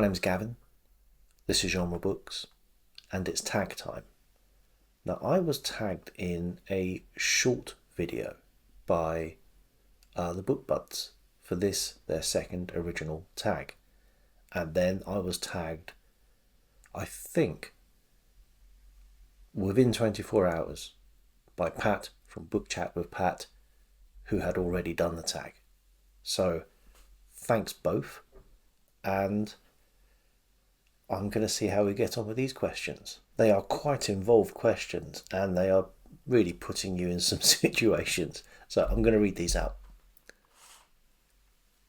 name's Gavin, this is Genre Books, and it's tag time. Now, I was tagged in a short video by the Book Buds for this, their second original tag. And then I was tagged, I think, within 24 hours by Pat from Book Chat with Pat, who had already done the tag. So, thanks both. And I'm going to see how we get on with these questions. They are quite involved questions and they are really putting you in some situations. So I'm going to read these out.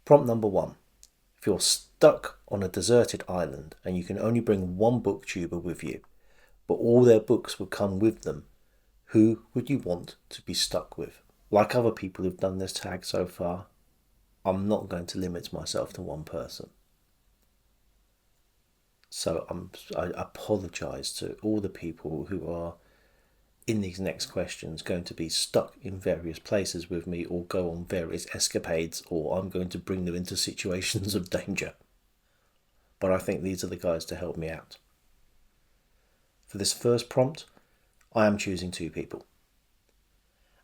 Prompt number 1. If you're stuck on a deserted island and you can only bring one booktuber with you, but all their books would come with them, who would you want to be stuck with? Like other people who've done this tag so far, I'm not going to limit myself to one person. So I apologise to all the people who are in these next questions going to be stuck in various places with me or go on various escapades, or I'm going to bring them into situations of danger. But I think these are the guys to help me out. For this first prompt, I am choosing 2 people.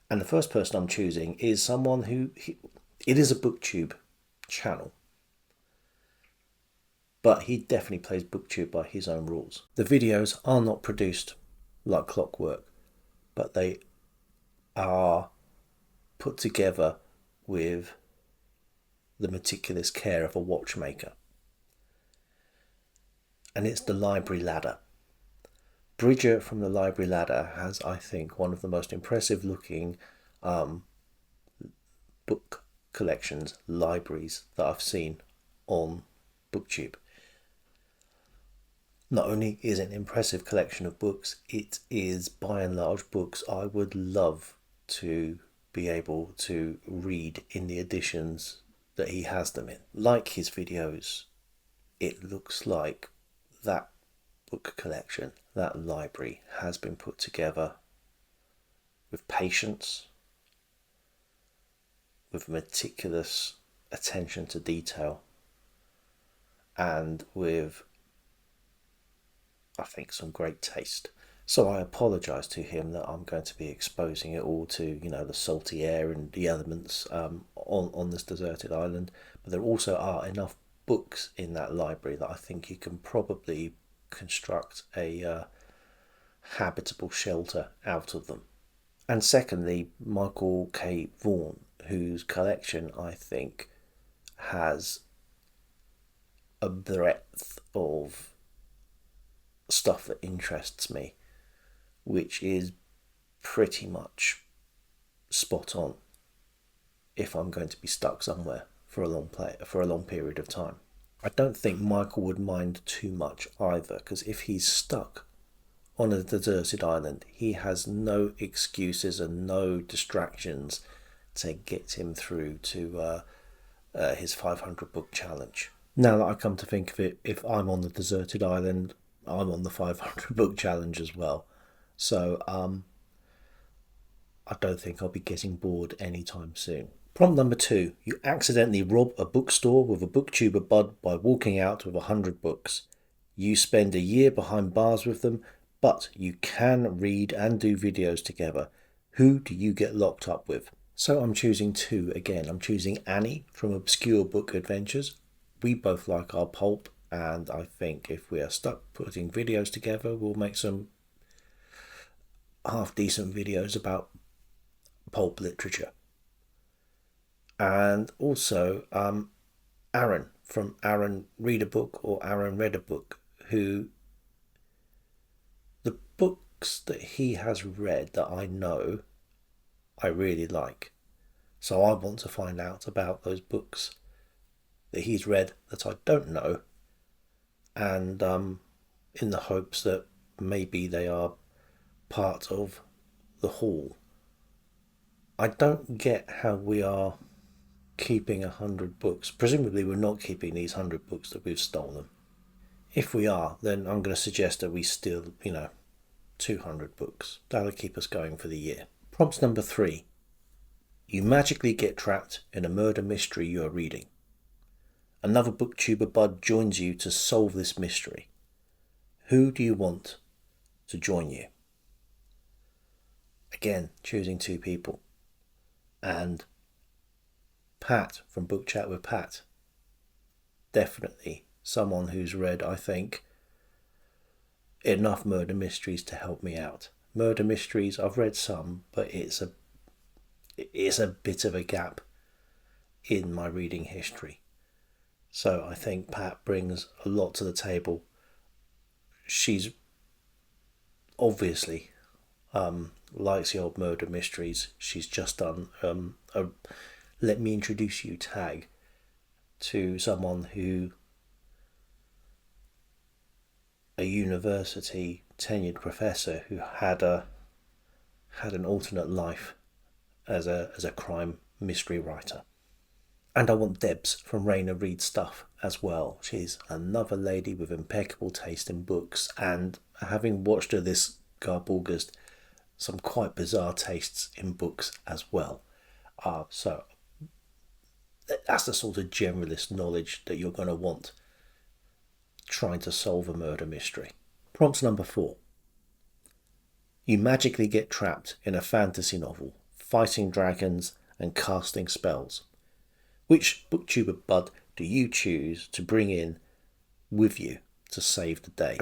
And the first person I'm choosing is someone who, it is a booktube channel, but he definitely plays booktube by his own rules. The videos are not produced like clockwork, but they are put together with the meticulous care of a watchmaker. And it's the Library Ladder. Bridger from the Library Ladder has, I think, one of the most impressive looking book collections, libraries that I've seen on booktube. Not only is it an impressive collection of books, it is by and large books I would love to be able to read in the editions that he has them in. Like his videos, it looks like that book collection, that library, has been put together with patience, with meticulous attention to detail, and with, I think, some great taste. So I apologise to him that I'm going to be exposing it all to, the salty air and the elements on this deserted island. But there also are enough books in that library that I think you can probably construct a habitable shelter out of them. And secondly, Michael K. Vaughan, whose collection I think has a breadth of stuff that interests me, which is pretty much spot on if I'm going to be stuck somewhere for a long period of time. I don't think Michael would mind too much either, because if he's stuck on a deserted island, he has no excuses and no distractions to get him through to his 500 book challenge. Now that I come to think of it, if I'm on the deserted island, I'm on the 500 book challenge as well. So I don't think I'll be getting bored anytime soon. Prompt number 2. You accidentally rob a bookstore with a booktuber bud by walking out with 100 books. You spend a year behind bars with them, but you can read and do videos together. Who do you get locked up with? So I'm choosing 2 again. I'm choosing Annie from Obscure Book Adventures. We both like our pulp, and I think if we are stuck putting videos together, we'll make some half-decent videos about pulp literature. And also Aaron from Aaron Read a Book or Aaron Read a Book, who the books that he has read that I know I really like. So I want to find out about those books that he's read that I don't know, and in the hopes that maybe they are part of the haul. I don't get how we are keeping 100 books. Presumably we're not keeping these 100 books that we've stolen. If we are, then I'm going to suggest that we steal, 200 books. That'll keep us going for the year. Prompt number 3. You magically get trapped in a murder mystery you are reading. Another booktuber bud joins you to solve this mystery. Who do you want to join you? Again, choosing two people. And Pat from Book Chat with Pat. Definitely someone who's read, I think, enough murder mysteries to help me out. Murder mysteries, I've read some, but it's a bit of a gap in my reading history. So I think Pat brings a lot to the table. She's obviously likes the old murder mysteries. She's just done a let me introduce you tag to someone who, a university tenured professor who had an alternate life as a crime mystery writer. And I want Debs from Raina Read Stuff as well. She's another lady with impeccable taste in books, and having watched her this Garb August, some quite bizarre tastes in books as well. So that's the sort of generalist knowledge that you're going to want trying to solve a murder mystery. Prompt number 4. You magically get trapped in a fantasy novel, fighting dragons and casting spells. Which booktuber bud do you choose to bring in with you to save the day?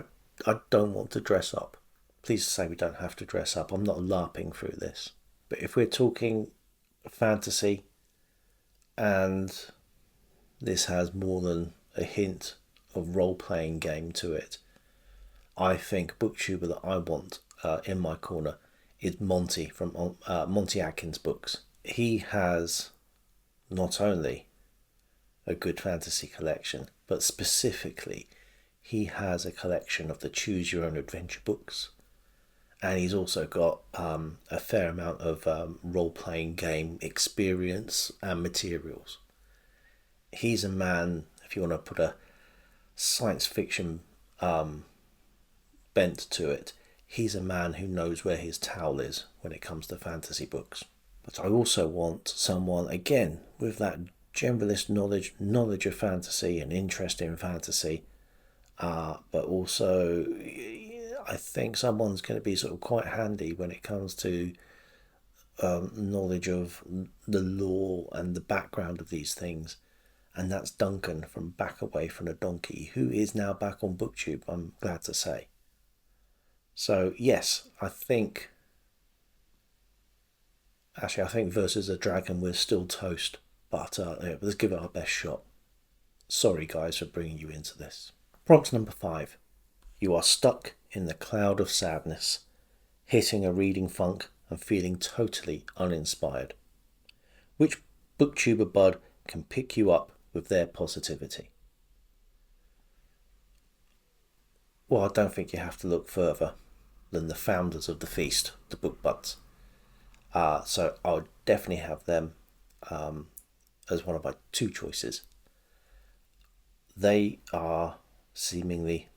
I don't want to dress up. Please say we don't have to dress up. I'm not LARPing through this. But if we're talking fantasy and this has more than a hint of role-playing game to it, I think booktuber that I want in my corner is Monty from Monty Atkins books. He has not only a good fantasy collection, but specifically he has a collection of the Choose Your Own Adventure books, and he's also got a fair amount of role-playing game experience and materials. He's a man, if you want to put a science fiction bent to it, he's a man who knows where his towel is when it comes to fantasy books. But I also want someone, again, with that generalist knowledge of fantasy and interest in fantasy, but also I think someone's going to be sort of quite handy when it comes to knowledge of the lore and the background of these things. And that's Duncan from Back Away from the Donkey, who is now back on BookTube, I'm glad to say. So yes, I think versus a dragon we're still toast, but let's give it our best shot. Sorry guys for bringing you into this. Prompt number 5. You are stuck in the cloud of sadness, hitting a reading funk and feeling totally uninspired. Which booktuber bud can pick you up with their positivity? Well, I don't think you have to look further than the founders of the feast, the book buds. So I would definitely have them as one of my 2 choices. They are seemingly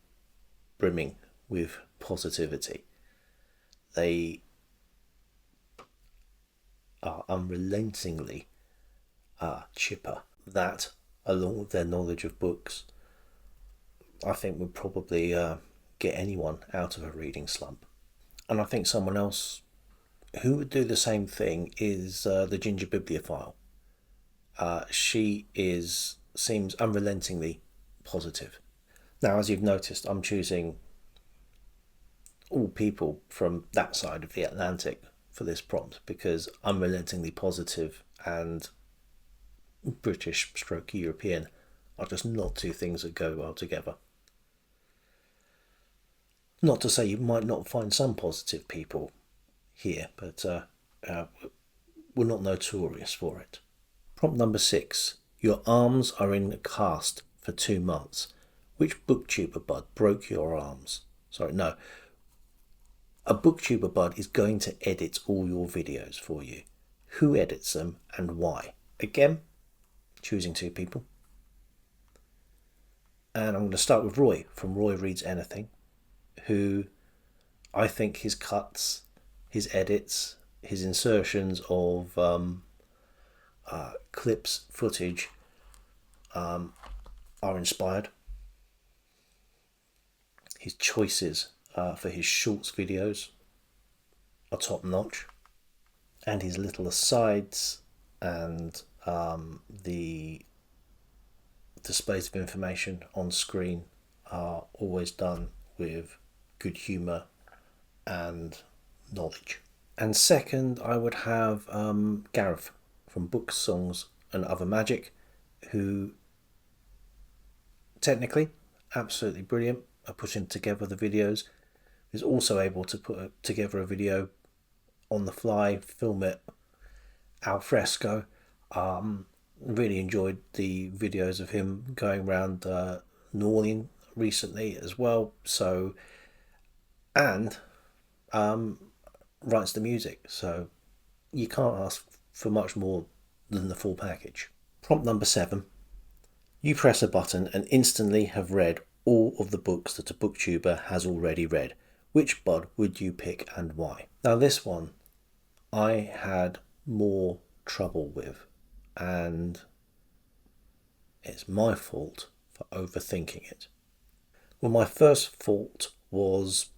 brimming with positivity. They are unrelentingly chipper. That, along with their knowledge of books, I think would probably get anyone out of a reading slump. And I think someone else who would do the same thing is the Ginger Bibliophile. She seems unrelentingly positive. Now, as you've noticed, I'm choosing all people from that side of the Atlantic for this prompt, because unrelentingly positive and British stroke European are just not 2 things that go well together. Not to say you might not find some positive people here, but we're not notorious for it. Prompt number 6. Your arms are in a cast for 2 months. Which booktuber bud broke your arms? Sorry, no. A booktuber bud is going to edit all your videos for you. Who edits them and why? Again, choosing 2 people. And I'm going to start with Roy from Roy Reads Anything, who I think his cuts, his edits, his insertions of clips, footage, are inspired. His choices for his shorts videos are top notch, and his little asides and the displays of information on screen are always done with good humour and knowledge. And second, I would have Gareth from Books, Songs and Other Magic, who technically absolutely brilliant at putting together the videos, is also able to put together a video on the fly, film it al fresco. Really enjoyed the videos of him going around New Orleans recently as well. So, and writes the music. So you can't ask for much more than the full package. Prompt number 7. You press a button and instantly have read all of the books that a booktuber has already read. Which bud would you pick and why? Now this one I had more trouble with, and it's my fault for overthinking it. Well, my first fault was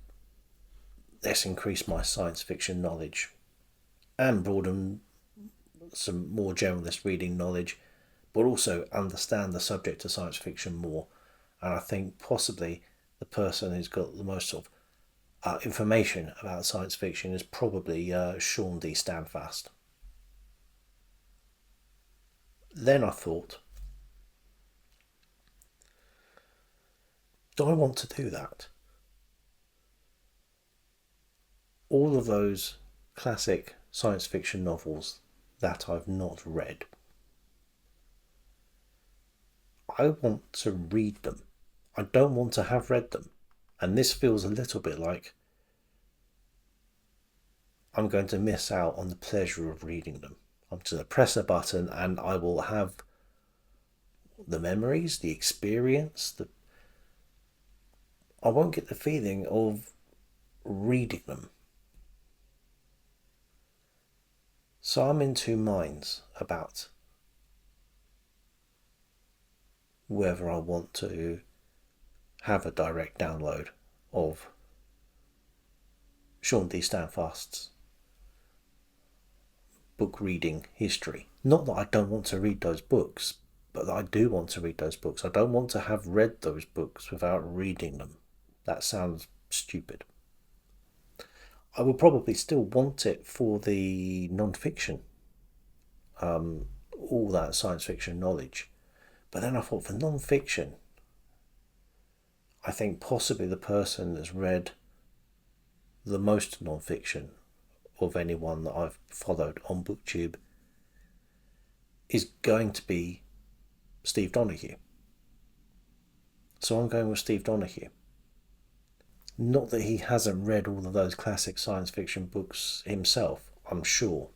let's increase my science fiction knowledge and broaden some more generalist reading knowledge, but also understand the subject of science fiction more. And I think possibly the person who's got the most sort of information about science fiction is probably Sean D. Standfast. Then I thought, do I want to do that? All of those classic science fiction novels that I've not read, I want to read them. I don't want to have read them. And this feels a little bit like I'm going to miss out on the pleasure of reading them. I'm just going to press a button and I will have the memories, the experience, I won't get the feeling of reading them. So I'm in two minds about whether I want to have a direct download of Sean D. Standfast's book reading history. Not that I don't want to read those books, but that I do want to read those books. I don't want to have read those books without reading them. That sounds stupid. I will probably still want it for the non-fiction, all that science fiction knowledge. But then I thought for non-fiction, I think possibly the person that's read the most non-fiction of anyone that I've followed on BookTube is going to be Steve Donahue. So I'm going with Steve Donahue. Not that he hasn't read all of those classic science fiction books himself, I'm sure.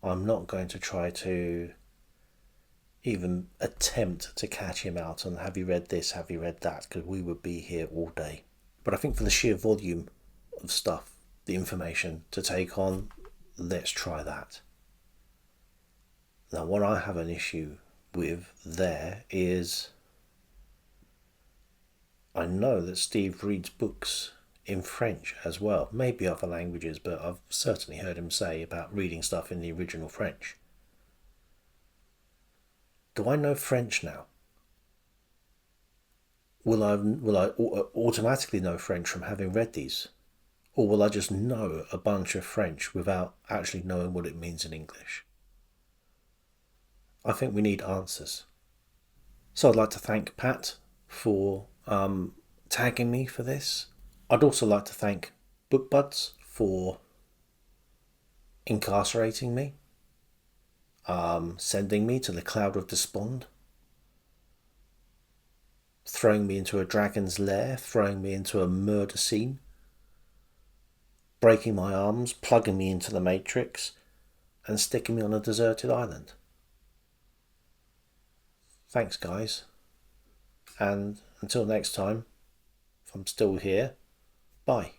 I'm not going to try to even attempt to catch him out on have you read this, have you read that, because we would be here all day. But I think for the sheer volume of stuff, the information to take on, let's try that. Now, what I have an issue with there is I know that Steve reads books in French as well, maybe other languages, but I've certainly heard him say about reading stuff in the original French. Do I know French now? Will I automatically know French from having read these? Or will I just know a bunch of French without actually knowing what it means in English? I think we need answers. So I'd like to thank Pat for tagging me for this. I'd also like to thank BookBuds for incarcerating me, sending me to the cloud of despond, throwing me into a dragon's lair, throwing me into a murder scene, breaking my arms, plugging me into the Matrix, and sticking me on a deserted island. Thanks, guys. And until next time, if I'm still here, bye.